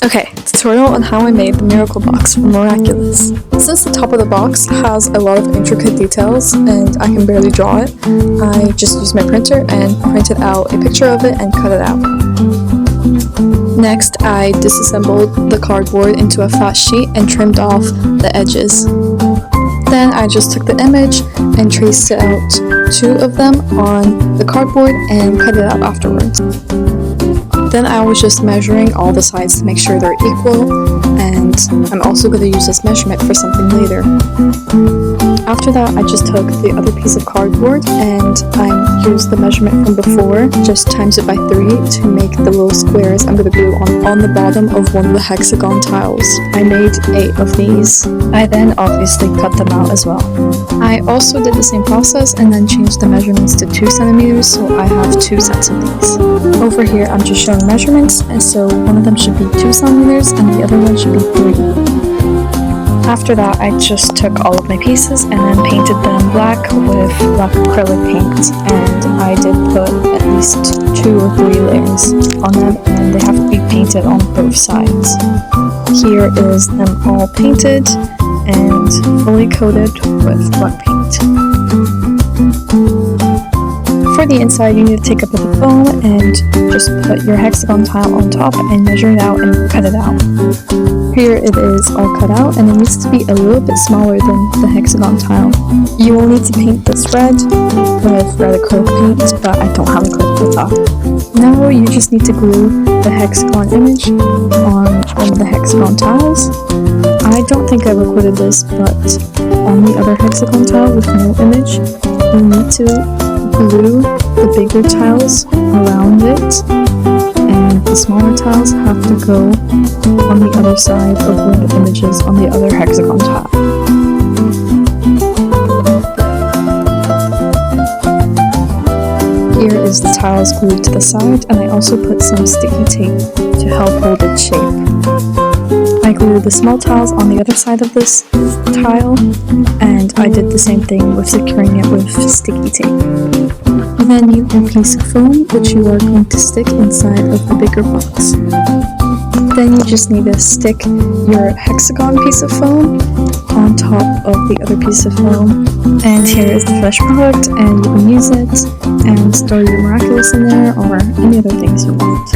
Okay, tutorial on how I made the miracle box from Miraculous. Since the top of the box has a lot of intricate details and I can barely draw it, I just used my printer and printed out a picture of it and cut it out. Next, I disassembled the cardboard into a fat sheet and trimmed off the edges. Then I just took the image and traced out two of them on the cardboard and cut it out afterwards. Then I was just measuring all the sides to make sure they're equal, and I'm also going to use this measurement for something later. After that, I just took the other piece of cardboard and I used the measurement from before, just times it by 3 to make the little squares I'm going to glue on the bottom of one of the hexagon tiles. I made 8 of these. I then obviously cut them out as well. I also did the same process and then changed the measurements to 2 centimeters, so I have 2 sets of these. Over here I'm just showing measurements, and so one of them should be 2 centimeters and the other one should be 3. After that, I just took all of my pieces and then painted them black with black acrylic paint, and I did put at least 2 or 3 layers on them, and they have to be painted on both sides. Here is them all painted and fully coated with black paint. For the inside, you need to take a bit of foam and just put your hexagon tile on top and measure it out and cut it out. Here it is all cut out, and it needs to be a little bit smaller than the hexagon tile. You will need to paint this red with red acrylic paint, but I don't have acrylic for that. Now you just need to glue the hexagon image on one of the hexagon tiles. I don't think I recorded this, but on the other hexagon tile with no image, you need to glue the bigger tiles around it, and the smaller tiles have to go on the other side of one of the images on the other hexagon tile. Here is the tiles glued to the side, and I also put some sticky tape to help hold its shape. I glued the small tiles on the other side of this tile, and I did the same thing with securing it with sticky tape. You then need a piece of foam, which you are going to stick inside of the bigger box. Then you just need to stick your hexagon piece of foam on top of the other piece of foam. And here is the finished product, and you can use it and store your Miraculous in there or any other things you want.